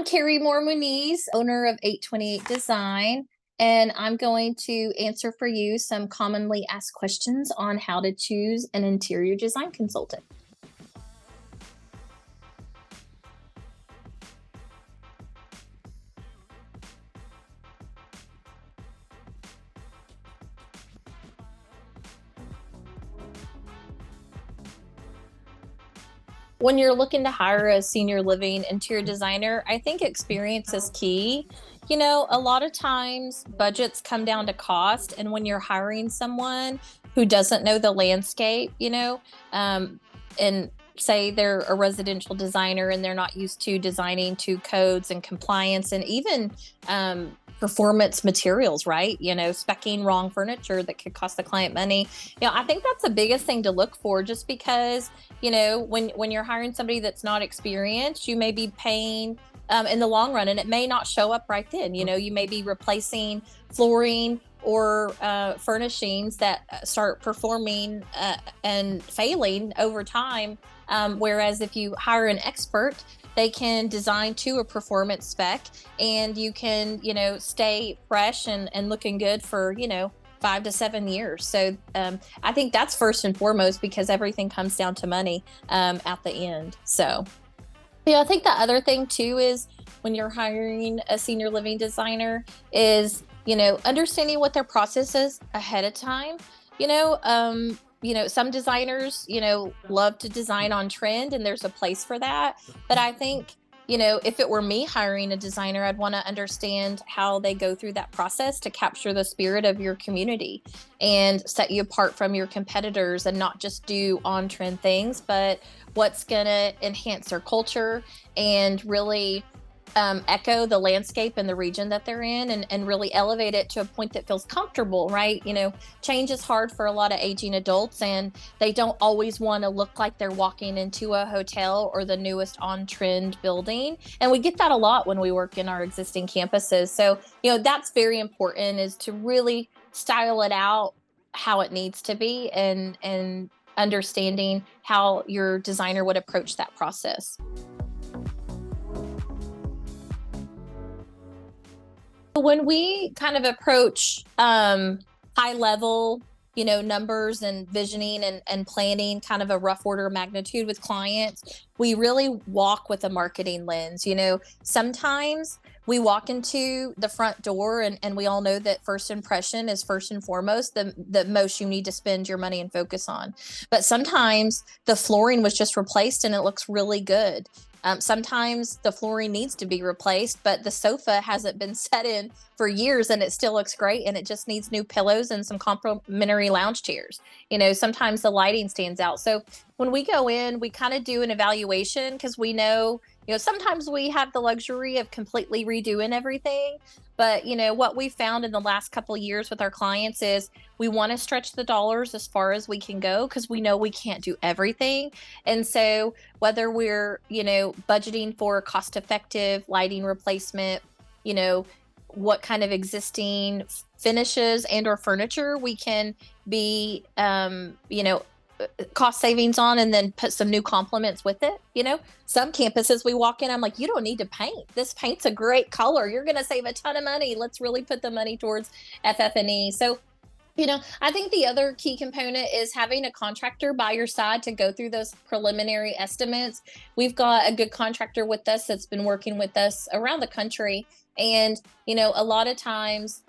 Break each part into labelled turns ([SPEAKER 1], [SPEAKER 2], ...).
[SPEAKER 1] Keri Moore-Muñiz, owner of 828 Design, and I'm going to answer for you some commonly asked questions on how to choose an interior design consultant. When you're looking to hire a senior living interior designer, I think experience is key. A lot of times budgets come down to cost, and when you're hiring someone who doesn't know the landscape, and say they're a residential designer and they're not used to designing to codes and compliance and even performance materials, right? Specing wrong furniture that could cost the client money. I think that's the biggest thing to look for, just because when you're hiring somebody that's not experienced, you may be paying in the long run, and it may not show up right then. You may be replacing flooring or furnishings that start performing and failing over time. Whereas if you hire an expert, they can design to a performance spec, and you can, stay fresh and looking good for, 5 to 7 years. So I think that's first and foremost, because everything comes down to money at the end. So, I think the other thing too is, when you're hiring a senior living designer, is, understanding what their process is ahead of time. Some designers, love to design on trend, and there's a place for that. But I think, if it were me hiring a designer, I'd want to understand how they go through that process to capture the spirit of your community and set you apart from your competitors, and not just do on trend things, but what's going to enhance their culture and really echo the landscape and the region that they're in, and really elevate it to a point that feels comfortable, right? Change is hard for a lot of aging adults, and they don't always want to look like they're walking into a hotel or the newest on-trend building. And we get that a lot when we work in our existing campuses. So, that's very important, is to really style it out how it needs to be, and understanding how your designer would approach that process. When we kind of approach high level, numbers and visioning and planning, kind of a rough order of magnitude with clients, we really walk with a marketing lens. Sometimes we walk into the front door, and we all know that first impression is first and foremost the most you need to spend your money and focus on. But sometimes the flooring was just replaced and it looks really good. Sometimes the flooring needs to be replaced, but the sofa hasn't been set in for years and it still looks great, and it just needs new pillows and some complimentary lounge chairs. Sometimes the lighting stands out. So when we go in, we kind of do an evaluation, because we know, sometimes we have the luxury of completely redoing everything. But, what we found in the last couple of years with our clients is, we want to stretch the dollars as far as we can go, because we know we can't do everything. And so whether we're, budgeting for cost effective lighting replacement, what kind of existing finishes and or furniture we can be, cost savings on, and then put some new complements with it. Some campuses we walk in, I'm like, you don't need to paint. This paint's a great color. You're going to save a ton of money. Let's really put the money towards FF&E. So, I think the other key component is having a contractor by your side to go through those preliminary estimates. We've got a good contractor with us that's been working with us around the country. And, a lot of times,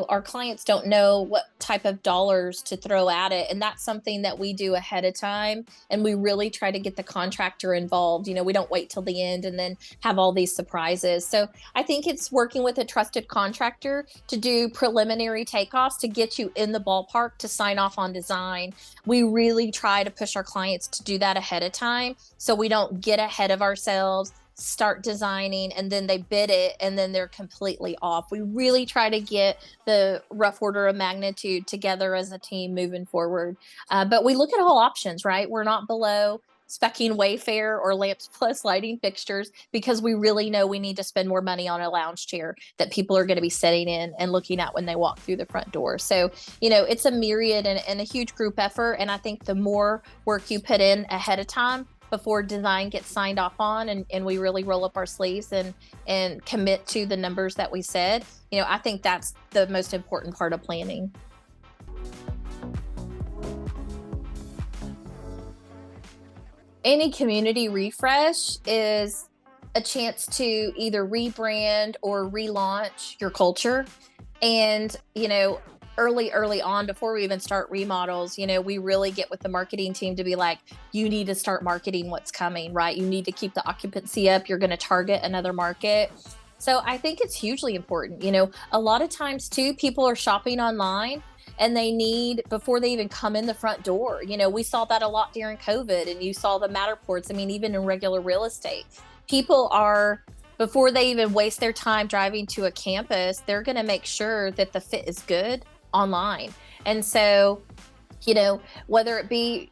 [SPEAKER 1] our clients don't know what type of dollars to throw at it. And that's something that we do ahead of time. And we really try to get the contractor involved. We don't wait till the end and then have all these surprises. So I think it's working with a trusted contractor to do preliminary takeoffs to get you in the ballpark to sign off on design. We really try to push our clients to do that ahead of time, so we don't get ahead of ourselves, start designing, and then they bid it and then they're completely off. We really try to get the rough order of magnitude together as a team moving forward. But we look at all options, right? We're not below specking Wayfair or Lamps Plus lighting fixtures, because we really know we need to spend more money on a lounge chair that people are going to be sitting in and looking at when they walk through the front door. So, it's a myriad and a huge group effort. And I think the more work you put in ahead of time, before design gets signed off on, and we really roll up our sleeves and commit to the numbers that we said. I think that's the most important part of planning. Any community refresh is a chance to either rebrand or relaunch your culture. And, early on, before we even start remodels, we really get with the marketing team to be like, you need to start marketing what's coming, right? You need to keep the occupancy up. You're going to target another market. So I think it's hugely important. A lot of times too, people are shopping online and they need, before they even come in the front door. We saw that a lot during COVID, and you saw the Matterports. I mean, even in regular real estate, people are, before they even waste their time driving to a campus, they're going to make sure that the fit is good online. And so, whether it be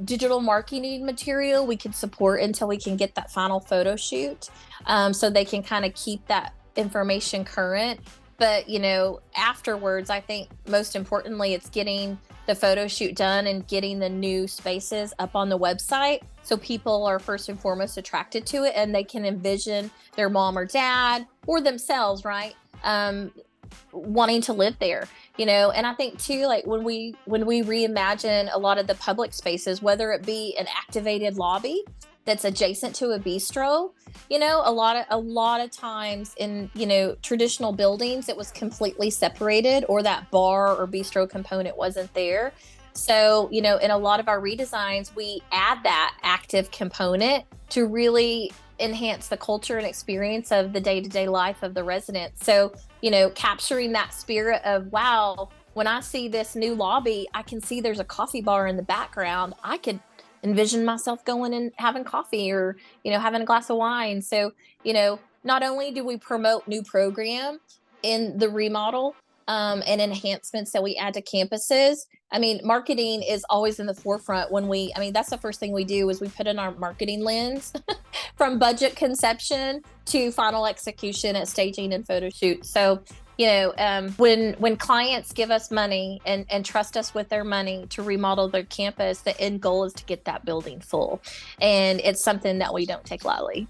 [SPEAKER 1] digital marketing material, we can support until we can get that final photo shoot, so they can kind of keep that information current. But, afterwards, I think most importantly, it's getting the photo shoot done and getting the new spaces up on the website, so people are first and foremost attracted to it, and they can envision their mom or dad or themselves, right, wanting to live there. And I think too, like when we reimagine a lot of the public spaces, whether it be an activated lobby that's adjacent to a bistro, a lot of times in, traditional buildings, it was completely separated, or that bar or bistro component wasn't there. So, in a lot of our redesigns, we add that active component to really enhance the culture and experience of the day-to-day life of the residents. So, capturing that spirit of, wow, when I see this new lobby, I can see there's a coffee bar in the background. I could envision myself going and having coffee, or, having a glass of wine. So, not only do we promote new program in the remodel, and enhancements that we add to campuses. I mean, marketing is always in the forefront that's the first thing we do, is we put in our marketing lens from budget conception to final execution at staging and photo shoot. So, when clients give us money and trust us with their money to remodel their campus, the end goal is to get that building full. And it's something that we don't take lightly.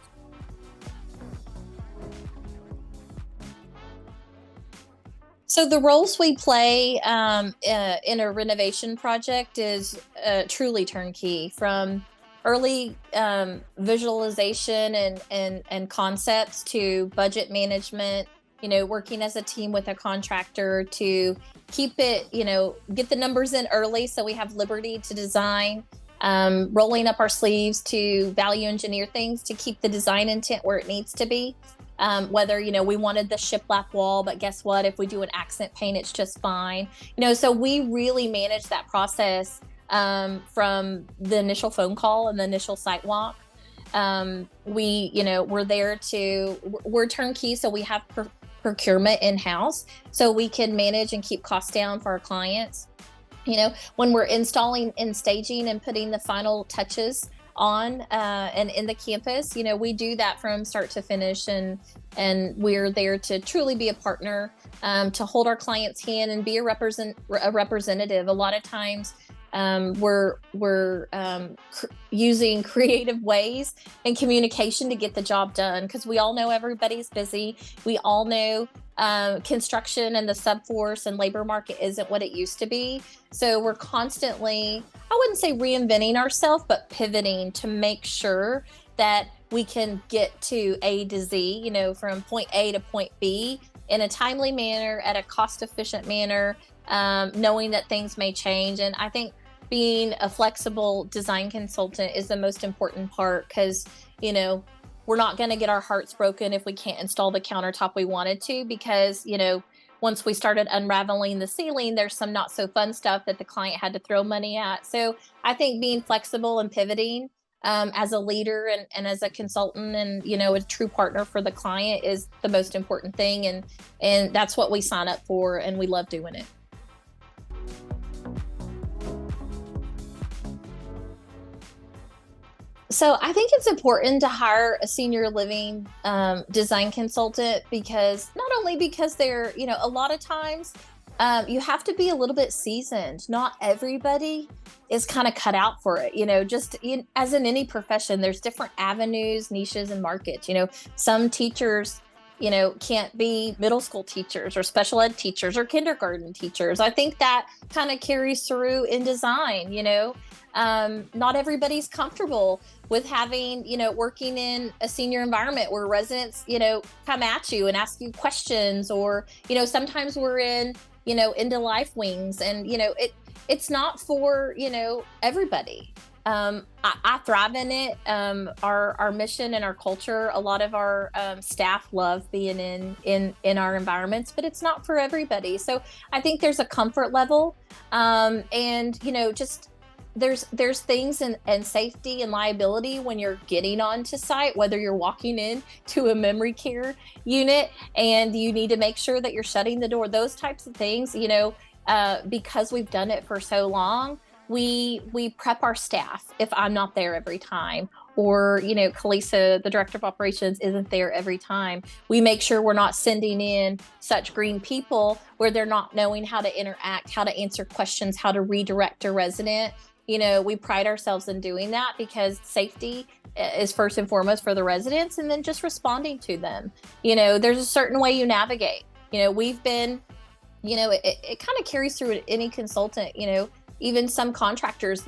[SPEAKER 1] So the roles we play in a renovation project is truly turnkey, from early visualization and concepts to budget management, working as a team with a contractor to keep it, get the numbers in early so we have liberty to design, rolling up our sleeves to value engineer things to keep the design intent where it needs to be. Whether, we wanted the shiplap wall, but guess what? If we do an accent paint, it's just fine. So we really manage that process from the initial phone call and the initial site walk. We're turnkey, so we have procurement in-house, so we can manage and keep costs down for our clients. When we're installing and staging and putting the final touches on and in the campus, we do that from start to finish, and we're there to truly be a partner, to hold our client's hand and be a representative. A lot of times we're using creative ways and communication to get the job done, because we all know everybody's busy. We all know construction and the subforce and labor market isn't what it used to be. So we're constantly, I wouldn't say reinventing ourselves, but pivoting to make sure that we can get to A to Z, from point A to point B in a timely manner, at a cost efficient manner, knowing that things may change. And I think being a flexible design consultant is the most important part, because, we're not going to get our hearts broken if we can't install the countertop we wanted to, because, once we started unraveling the ceiling, there's some not so fun stuff that the client had to throw money at. So I think being flexible and pivoting as a leader and as a consultant and, a true partner for the client is the most important thing. And that's what we sign up for, and we love doing it. So I think it's important to hire a senior living design consultant, because not only because they're, a lot of times You have to be a little bit seasoned. Not everybody is kind of cut out for it. Just as in any profession, there's different avenues, niches, and markets. Some teachers, can't be middle school teachers or special ed teachers or kindergarten teachers. I think that kind of carries through in design. Not everybody's comfortable with having, working in a senior environment where residents, come at you and ask you questions, or, sometimes we're in, into life wings, and, it's not for, everybody. I thrive in it. Our mission and our culture, a lot of our staff love being in our environments, but it's not for everybody. So I think there's a comfort level, and just there's things and safety and liability when you're getting onto site, whether you're walking in to a memory care unit and you need to make sure that you're shutting the door, those types of things, because we've done it for so long. We prep our staff if I'm not there every time, or Kalisa, the director of operations, isn't there every time. We make sure we're not sending in such green people where they're not knowing how to interact, how to answer questions, how to redirect a resident. We pride ourselves in doing that because safety is first and foremost for the residents, and then just responding to them. There's a certain way you navigate. We've been, it kind of carries through any consultant. Even some contractors,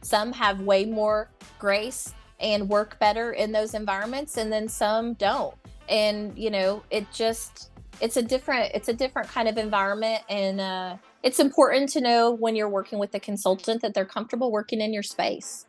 [SPEAKER 1] some have way more grace and work better in those environments, and then some don't. And it's a different kind of environment, and it's important to know when you're working with a consultant that they're comfortable working in your space.